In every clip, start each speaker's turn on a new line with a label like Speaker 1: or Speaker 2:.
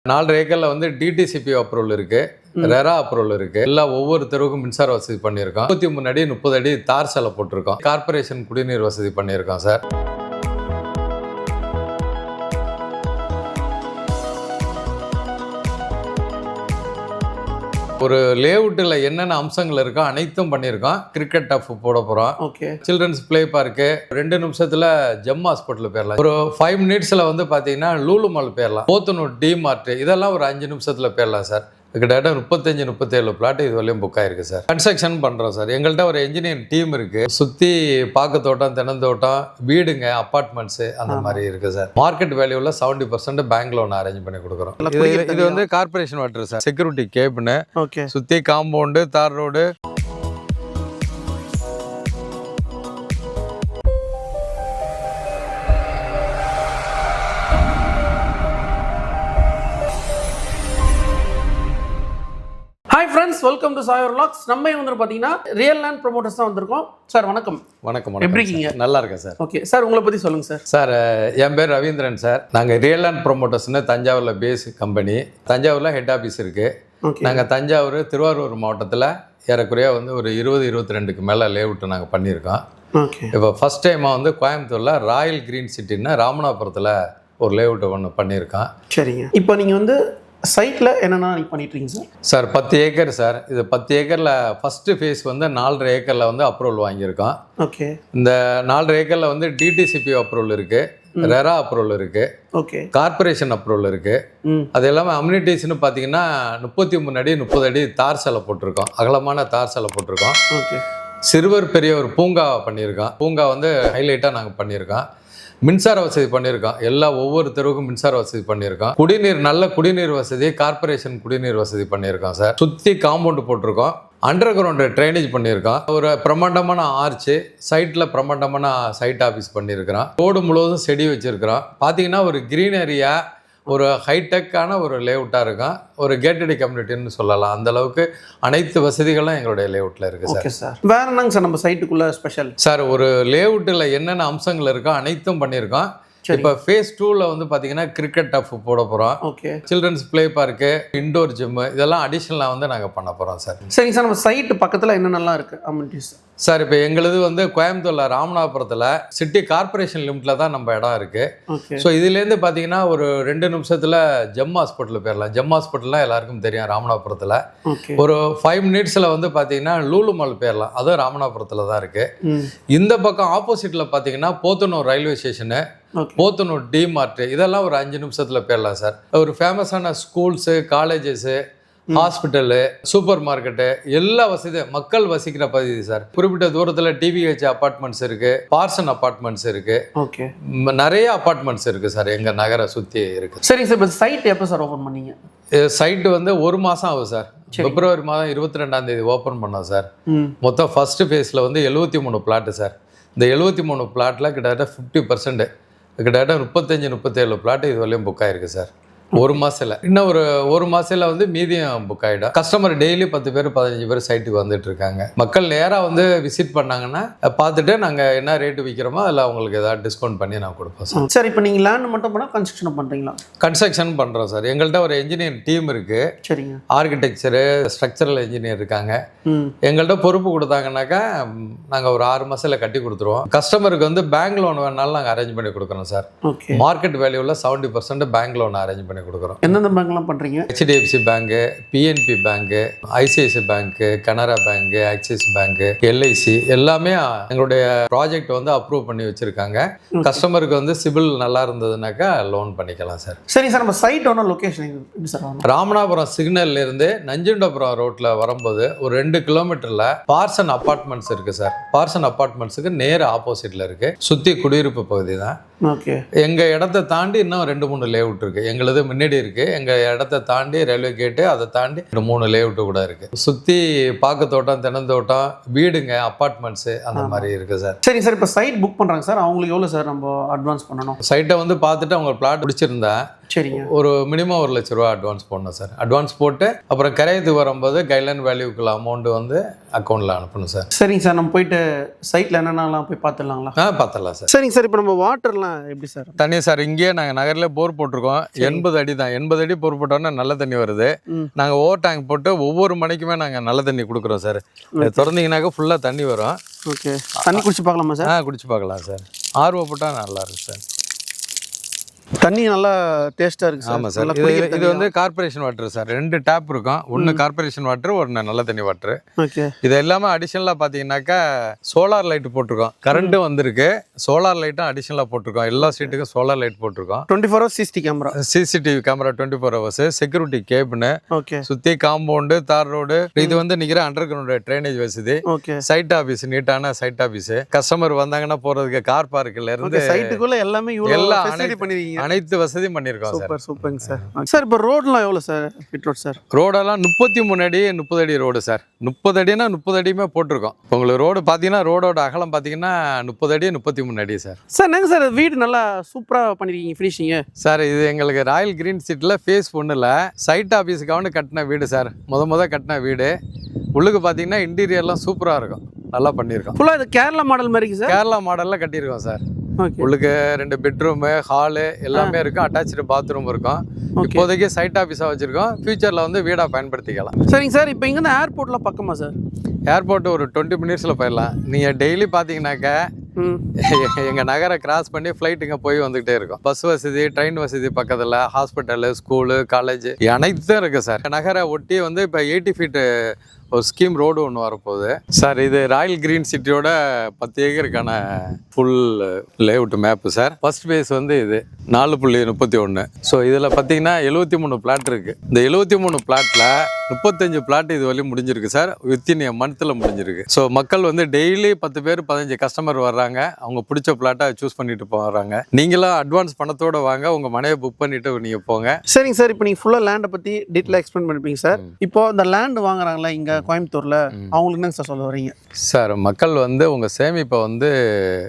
Speaker 1: 4.5 ஏக்கர்ல வந்து DTCP approval இருக்கு, ரெரா அப்ரூவல் இருக்கு. எல்லாம் ஒவ்வொரு தெருவுக்கும் மின்சார வசதி பண்ணியிருக்கோம். 33 அடி 30 அடி தார் சாலை போட்டிருக்கோம். கார்பரேஷன் குடிநீர் வசதி பண்ணியிருக்கோம் சார். ஒரு லேஅவுட்டில் என்னென்ன அம்சங்கள் இருக்கோ அனைத்தும் பண்ணியிருக்கோம். கிரிக்கெட் டஃப் போட போகிறோம்.
Speaker 2: ஓகே.
Speaker 1: சில்ட்ரன்ஸ் பிளே பார்க்கு 2 நிமிஷத்தில் ஜெம் ஹாஸ்பிட்டல் போயிடலாம். ஒரு 5 மினிட்ஸில் வந்து பார்த்தீங்கன்னா லூலு மால் போயிடலாம். போத்தனூர் டிமார்ட் இதெல்லாம் ஒரு 5 நிமிஷத்தில் போயிடலாம் சார். கிட்டத்தட்ட 35-37 பிளாட் இது வரையும் புக் ஆயிருக்கு சார். கன்ஸ்ட்ரக்ஷன் பண்ணுறோம் சார். எங்கள்கிட்ட ஒரு என்ஜினியரிங் டீம் இருக்குது. சுற்றி பாக்கு தோட்டம், தென்னந்தோட்டம், வீடுங்க, அப்பார்ட்மெண்ட்ஸு அந்த மாதிரி இருக்குது சார். மார்க்கெட் வேல்யூவில் 70% பேங்க் லோன் அரேஞ்ச் பண்ணி கொடுக்குறோம். இது வந்து கார்பரேஷன் வாட்டர் சார். செக்யூரிட்டி கேபின்னு,
Speaker 2: ஓகே,
Speaker 1: சுற்றி compound, tar road.
Speaker 2: Hi friends, welcome to Sayar vlogs. நம்ம வந்து பார்த்தீங்கன்னா ரியல் லேண்ட் ப்ரொமோட்டர்ஸ் தான் வந்திருக்கோம். சார் வணக்கம்.
Speaker 1: வணக்கம்.
Speaker 2: எப்படி இருக்கீங்க?
Speaker 1: நல்லா இருக்கேன் சார்.
Speaker 2: ஓகே சார், உங்களை பற்றி சொல்லுங்கள் சார்.
Speaker 1: சார், என் பேர் ரவீந்திரன் சார். நாங்கள் ரியல் லேண்ட் ப்ரொமோட்டர்ஸ்னு தஞ்சாவூரில் பேஸ் கம்பெனி. தஞ்சாவூரில் ஹெட் ஆஃபீஸ் இருக்குது.
Speaker 2: ஓகே.
Speaker 1: நாங்கள் தஞ்சாவூர், திருவாரூர் மாவட்டத்தில் ஏறக்குறைய வந்து ஒரு 20-22க்கு மேலே லேஅவுட்டு நாங்கள் பண்ணியிருக்கோம்.
Speaker 2: ஓகே.
Speaker 1: இப்போ ஃபஸ்ட் டைமாக வந்து கோயம்புத்தூரில் ராயல் கிரீன் சிட்டின்னு ராமநாதபுரத்தில் ஒரு லேஅவுட்டு ஒன்று பண்ணியிருக்கோம்.
Speaker 2: சரிங்க. இப்போ நீங்கள் வந்து சைட்டில் என்னென்னா நீங்கள் பண்ணிட்டுருக்கீங்க சார்?
Speaker 1: Sir 10 acre sir. இது 10 ஏக்கரில் ஃபஸ்ட்டு ஃபேஸ் வந்து 4.5 ஏக்கரில் வந்து அப்ரூவல் வாங்கியிருக்கோம்.
Speaker 2: ஓகே.
Speaker 1: இந்த 4.5 ஏக்கரில் வந்து டிடிசிபி அப்ரூவல் இருக்குது, ரெரா அப்ரூவல் இருக்குது,
Speaker 2: ஓகே,
Speaker 1: கார்பரேஷன் அப்ரூவல் இருக்குது. அது எல்லாமே அம்யூனிட்டிஸ்னு பார்த்தீங்கன்னா 33 அடி 30 அடி தார் சாலை போட்டிருக்கோம். அகலமான தார் சாலை போட்டிருக்கோம்.
Speaker 2: ஓகே.
Speaker 1: சிறுவர் பெரிய ஒரு பூங்கா பண்ணியிருக்கோம். பூங்கா வந்து ஹைலைட்டாக நாங்கள் பண்ணியிருக்கோம். மின்சார வசதி பண்ணியிருக்கோம். ஒவ்வொரு தெருவுக்கும் மின்சார வசதி பண்ணியிருக்கோம். குடிநீர், நல்ல குடிநீர் வசதி, கார்பரேஷன் குடிநீர் வசதி பண்ணியிருக்கோம் சார். சுற்றி காம்பவுண்டு போட்டிருக்கோம். அண்டர் கிரவுண்டு ட்ரைனேஜ் பண்ணியிருக்கோம். ஒரு பிரமாண்டமான ஆர்ச்சு, சைட்டில் பிரமாண்டமான சைட் ஆஃபீஸ் பண்ணியிருக்கிறோம். ரோடு முழுவதும் செடி வச்சுருக்கிறோம். பார்த்தீங்கன்னா ஒரு க்ரீனரியா, ஒரு ஹைடெக்கான ஒரு லேஅவுட்டாக இருக்கும். ஒரு கேட்டட் கம்யூனிட்டின்னு சொல்லலாம். அந்த அளவுக்கு அனைத்து வசதிகளும் எங்களுடைய லேஅவுட்டில் இருக்குது சார்.
Speaker 2: Okay sir. வேற என்னங்க சார் நம்ம சைட்டுக்குள்ளே ஸ்பெஷல்?
Speaker 1: சார், ஒரு லேஅவுட்டில் என்னென்ன அம்சங்கள் இருக்கோ அனைத்தும் பண்ணியிருக்கோம். இப்போ ஃபேஸ் 2ல் வந்து பார்த்தீங்கன்னா கிரிக்கெட் டஃப் போட போகிறோம்.
Speaker 2: Okay.
Speaker 1: Childrens play park, indoor gym இதெல்லாம் அடிஷ்னலாக வந்து நாங்கள் பண்ண போகிறோம் சார்.
Speaker 2: சரிங்க சார். நம்ம சைட்டு பக்கத்தில் என்னென்னலாம் இருக்குது அம்யூனிட்டிஸ்?
Speaker 1: சார், இப்போ எங்களுது வந்து கோயம்புத்தூரில் ராமநாதபுரத்தில் சிட்டி கார்பரேஷன் லிமிட்டில் தான் நம்ம இடம் இருக்குது.
Speaker 2: ஓகே.
Speaker 1: ஸோ இதுலேருந்து பார்த்தீங்கன்னா ஒரு 2 நிமிஷத்தில் ஜெம் ஹாஸ்பிட்டல் போயிடலாம். ஜெம் ஹாஸ்பிட்டல்லாம் எல்லாருக்கும் தெரியும் ராமநாதபுரத்தில்.
Speaker 2: ஓகே.
Speaker 1: ஒரு 5 மினிட்ஸில் வந்து பார்த்தீங்கன்னா லூலு மால் போயிடலாம். அதுவும் ராமநாதபுரத்தில் தான் இருக்குது. இந்த பக்கம் ஆப்போசிட்டில் பார்த்தீங்கன்னா Podanur railway station, Podanur DMart இதெல்லாம் ஒரு 5 நிமிஷத்தில் போயிடலாம் சார். ஒரு ஃபேமஸான schools, colleges, hospital, super market எல்லா வசதியும் மக்கள் வசிக்கிற பகுதி சார். குறிப்பிட்ட தூரத்தில் டிவிஹெச் அப்பார்ட்மெண்ட்ஸ் இருக்குது, பார்சன் அப்பார்ட்மெண்ட்ஸ் இருக்குது.
Speaker 2: ஓகே.
Speaker 1: நிறைய அப்பார்ட்மெண்ட்ஸ் இருக்குது சார் எங்கள் நகரை சுற்றி இருக்குது.
Speaker 2: சரிங்க சார். இப்போ சைட் எப்போ சார் ஓப்பன் பண்ணீங்க?
Speaker 1: சைட்டு வந்து 1 மாதம் ஆகும் சார். பிப்ரவரி மாதம் 22ஆம் தேதி ஓப்பன் பண்ணோம் சார். மொத்தம் ஃபஸ்ட்டு ஃபேஸில் வந்து 73 பிளாட்டு சார். இந்த 73 பிளாட்டில் கிட்டத்தட்ட 50%, கிட்டத்தட்ட 35-37 பிளாட்டு இது வரையும் புக் ஆகிருக்கு சார். 1 மாதத்தில். இன்னும் ஒரு மாதத்தில் வந்து மீதியும் புக் ஆகிடும். கஸ்டமர் டெய்லி 10 பேர் 15 பேர் சைட்டுக்கு வந்துட்டு இருக்காங்க. மக்கள் நேராக வந்து விசிட் பண்ணாங்கன்னா பார்த்துட்டு நாங்கள் என்ன ரேட்டு விற்கிறோமோ அதில் அவங்களுக்கு ஏதாவது டிஸ்கவுண்ட் பண்ணி நான் கொடுப்போம் சார்.
Speaker 2: சார், இப்போ நீங்கள் லேண்ட் மட்டும் பண்ணால் கன்ஸ்ட்ரக்ஷன் பண்ணுறீங்களா?
Speaker 1: கன்ஸ்ட்ரக்ஷன் பண்ணுறோம் சார். எங்கள்கிட்ட ஒரு என்ஜினியர் டீம் இருக்குது.
Speaker 2: சரிங்க.
Speaker 1: ஆர்கிடெக்சரு, ஸ்ட்ரக்சரல் இன்ஜினியர் இருக்காங்க. எங்கள்கிட்ட பொறுப்பு கொடுத்தாங்கன்னாக்கா நாங்கள் ஒரு 6 மாதத்தில் கட்டி கொடுத்துருவோம். கஸ்டமருக்கு வந்து பேங்க் லோன் வேணாலும் நாங்கள் அரேஞ்ச் பண்ணி கொடுக்குறோம் சார்.
Speaker 2: ஓகே.
Speaker 1: மார்க்கெட் வேல்யூவில் 70% பேங்க் லோன் அரேஞ்ச் பண்ணி கொடுக்குறோம்.
Speaker 2: எந்தெந்த பேங்க்லாம் பண்ணுறீங்க?
Speaker 1: HDFC பேங்க்கு, PNB பேங்க்கு, ICICI பேங்க்கு, கனரா பேங்க்கு, ஆக்சிஸ் பேங்க்கு, LIC எல்லாமே எங்களுடைய ப்ராஜெக்ட் வந்து அப்ரூவ் பண்ணி வச்சுருக்காங்க. கஸ்டமருக்கு வந்து சிபில் நல்லா இருந்ததுனாக்கா லோன் பண்ணிக்கலாம் சார்.
Speaker 2: சரி சார். நம்ம சைட்டோட லொக்கேஷன் எப்படி சார்?
Speaker 1: ராமநாதபுரம் சிக்னல்லேருந்து நஞ்சுண்டபுரம் ரோட்டில் வரும்போது ஒரு 2 கிலோமீட்டரில் பார்சன் அப்பார்ட்மெண்ட்ஸ் இருக்குது சார். பார்சன் அப்பார்ட்மெண்ட்ஸுக்கு நேர் ஆப்போசிட்டில் இருக்குது. சுற்றி குடியிருப்பு பகுதி தான்.
Speaker 2: ஓகே.
Speaker 1: எங்கள் இடத்த தாண்டி இன்னும் 2-3 லேஅவுட் இருக்குது. எங்களது முன்னாடி இருக்குது. எங்கள் இடத்த தாண்டி ரயில்வே கேட்டு, அதை தாண்டி 3 லேஅவுட்டு கூட இருக்குது. சுற்றி பாக்கு தோட்டம், தென்னந்தோட்டம், வீடுங்க, அப்பார்ட்மெண்ட்ஸு அந்த மாதிரி இருக்குது சார்.
Speaker 2: சரி சார். இப்போ சைட் புக் பண்ணுறாங்க சார். அவங்களுக்கு எவ்வளோ சார் நம்ம அட்வான்ஸ் பண்ணணும்?
Speaker 1: சைட்டை வந்து பார்த்துட்டு அவங்க பிளாட் பிடிச்சிருந்தா
Speaker 2: சரிங்க.
Speaker 1: ஒரு மினிமம் 1 லட்ச ரூபா அட்வான்ஸ் போடணும் சார். அட்வான்ஸ் போட்டு அப்புறம் கிரையத்துக்கு வரும்போது கைட்லைன் வேல்யூக்குள்ள அமௌண்ட் வந்து அக்கௌண்ட்டில் அனுப்பணும் சார்.
Speaker 2: சரிங்க சார், நம்ம போயிட்டு சைட்டில் என்னென்னலாம் போய் பார்த்துடலாங்களா?
Speaker 1: பார்த்துடலாம் சார்.
Speaker 2: சரிங்க சார், இப்போ நம்ம வாட்டர்லாம் எப்படி சார்?
Speaker 1: தண்ணி சார் இங்கேயே நாங்கள் நகரில் போர் போட்டிருக்கோம். 80 அடி தான். 80 அடி போர் போட்டோன்னா நல்ல தண்ணி வருது. நாங்கள் ஓவர் டேங்க் போட்டு ஒவ்வொரு மணிக்குமே நாங்கள் நல்ல தண்ணி கொடுக்குறோம் சார். திறந்தீங்கன்னாக்கா ஃபுல்லாக தண்ணி வரும்.
Speaker 2: ஓகே, தண்ணி குடிச்சு பார்க்கலாமா சார்?
Speaker 1: குடிச்சு பார்க்கலாம் சார். ஆர்வம் போட்டால் நல்லா இருக்கு சார்.
Speaker 2: தண்ணி நல்லா டேஸ்ட்டாக இருக்குது சார்.
Speaker 1: ஆமாம் சார். இது வந்து கார்பரேஷன் வாட்டர் சார். 2 டேப் இருக்கும். ஒன்று கார்பரேஷன் வாட்டர், ஒன்று நல்ல தண்ணி வாட்டர்.
Speaker 2: ஓகே.
Speaker 1: இது எல்லாமே அடிஷனலாக பார்த்தீங்கன்னாக்கா சோலார் லைட் போட்டிருக்கோம். கரண்ட்டும் வந்திருக்கு. சோலார் லைட்டும் அடிஷனலாக போட்டிருக்கோம். எல்லா சீட்டுக்கும் சோலார் லைட் போட்டிருக்கோம்.
Speaker 2: 24 hours CCTV camera.
Speaker 1: CCTV camera 24 hours. Security கேபின்னு.
Speaker 2: ஓகே.
Speaker 1: சுற்றி காம்பவுண்டு, தார் ரோடு. இது வந்து நிற்கிற அண்டர் கிரவுண்ட் ட்ரைனேஜ் வசதி.
Speaker 2: ஓகே.
Speaker 1: சைட் ஆஃபீஸ், நீட்டான சைட் ஆஃபீஸ். கஸ்டமர் வந்தாங்கன்னா போகிறதுக்கு கார் பார்க்கில் இருந்து
Speaker 2: சைட்டுக்குள்ள எல்லாமே
Speaker 1: எல்லாம்
Speaker 2: பண்ணிருக்கீங்க.
Speaker 1: அனைத்து வசதியும் பண்ணியிருக்கோம் சார்.
Speaker 2: சூப்பர் சூப்பருங்க சார். சார் இப்போ ரோடெலாம் எவ்வளோ சார்? Fit road sir.
Speaker 1: ரோடெல்லாம் 33 அடி 30 அடி ரோடு சார். 30 அடினா 30 அடியுமே போட்டிருக்கோம். உங்களுக்கு ரோடு பார்த்தீங்கன்னா ரோடோட அகலம் பார்த்தீங்கன்னா 30 அடி 33 அடி சார்.
Speaker 2: சார் நாங்கள் சார் வீடு நல்லா சூப்பராக பண்ணியிருக்கீங்க ஃபினிஷிங்கு.
Speaker 1: சார் இது எங்களுக்கு ராயல் கிரீன் சிட்டியில் ஃபேஸ் 1ல் சைட் ஆஃபீஸுக்காக கட்டின வீடு சார். முத கட்டின வீடு. உள்ளுக்கு பார்த்தீங்கன்னா இன்டீரியர்லாம் சூப்பராக இருக்கும். நல்லா பண்ணியிருக்கோம்.
Speaker 2: ஃபுல்லாக இது கேரளா மாடல் மாதிரி சார்.
Speaker 1: கேரளா மாடலில் கட்டியிருக்கோம் சார்.
Speaker 2: ஓகே.
Speaker 1: உள்ளுக்கு 2 பெட்ரூமு, ஹாலு எல்லாமே இருக்கும். அட்டாச்சு பாத்ரூம் இருக்கும். இப்போதைக்கு சைட் ஆஃபீஸாக வச்சுருக்கோம். ஃபியூச்சரில் வந்து வீடாக பயன்படுத்திக்கலாம்.
Speaker 2: சரிங்க சார், இப்போ இங்கேருந்து ஏர்போர்ட்லாம் பக்கமா சார்?
Speaker 1: ஏர்போர்ட் ஒரு 20 மினிட்ஸில் போயிடலாம். நீங்கள் டெய்லி பார்த்தீங்கன்னாக்கா எங்கள் நகரை கிராஸ் பண்ணி ஃப்ளைட்டுங்க போய் வந்துகிட்டே இருக்கும். பஸ் வசதி, ட்ரெயின் வசதி பக்கத்தில், ஹாஸ்பிட்டலு, ஸ்கூலு, காலேஜ் அனைத்தும் இருக்குது சார். நகரை ஒட்டி வந்து இப்போ 80 ஃபீட்டு ஒரு ஸ்கீம் ரோடு ஒன்று வரப்போகுது சார். இது ராயல் கிரீன் சிட்டியோட 10 ஏக்கருக்கான full layout map sir. First phase வந்து இது 4.31. ஸோ இதில் பார்த்தீங்கன்னா 73 பிளாட் இருக்குது. இந்த 73 பிளாட்டில் 35 பிளாட் இது வரையும் முடிஞ்சிருக்கு சார். வித்தின் எ மந்த்தில் முடிஞ்சிருக்கு. ஸோ மக்கள் வந்து டெய்லி 10 பேர் 15 கஸ்டமர் வர்றாங்க. அவங்க பிடிச்ச பிளாட்டை சூஸ் பண்ணிட்டு போகிறாங்க. நீங்களும் அட்வான்ஸ் பணத்தோடு வாங்க. உங்கள் மனையை புக் பண்ணிவிட்டு நீங்கள் போங்க.
Speaker 2: சரிங்க சார், இப்போ நீங்கள் ஃபுல்லாக லேண்டை பற்றி டீட்டெயிலாக எக்ஸ்பிளைன் பண்ணிப்பீங்க சார். இப்போ இந்த லேண்டு வாங்குறாங்களா இங்கே கோயம்புத்தூர்ல, அவங்களுக்கு என்ன சார் சொல்ல வரீங்க? சார்
Speaker 1: மக்கள் வந்து உங்க சேமிப்பை வந்து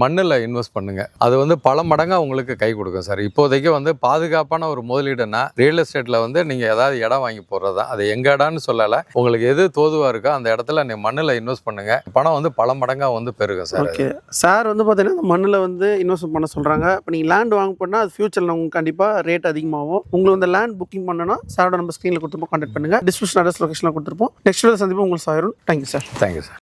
Speaker 1: மண்ணில் இன்வெஸ்ட் பண்ணுங்க. அது வந்து பல மடங்கா உங்களுக்கு கை கொடுக்கும் சார். இப்போதைக்கு வந்து பாதுகாப்பான ஒரு முதலீடுனா ரியல் எஸ்டேட்ல வந்து நீங்க ஏதாவது இடம் வாங்கி போடுறதா. அது எங்க இடம்னு சொல்லல, உங்களுக்கு எது தோதுவா இருக்கோ அந்த இடத்துல நீங்க மண்ணில் இன்வெஸ்ட் பண்ணுங்க. பணம் வந்து பல மடங்கா வந்து பெருகும் சார்.
Speaker 2: ஓகே சார், வந்து பார்த்தீங்கன்னா மண்ணில் வந்து இன்வெஸ்ட் பண்ண சொல்றாங்க. இப்போ நீங்கள் லேண்ட் வாங்க போனால் அது ஃபியூச்சரில் உங்களுக்கு கண்டிப்பாக ரேட் அதிகமாகும். உங்களுக்கு வந்து லேண்ட் புக்கிங் பண்ணணும்னா சாரோட நம்ம ஸ்க்ரீனில் கொடுத்துருப்போம், கான்டாக்ட் பண்ணுங்க. டிஸ்கிரிப்ஷன் அட்ரஸ் லொகேஷனில் கொடுத்துருப்போம். நெக்ஸ்ட் வீடியோ சந்திப்போம். உங்களுக்கு sir. Thank you sir.
Speaker 1: Thank you sir.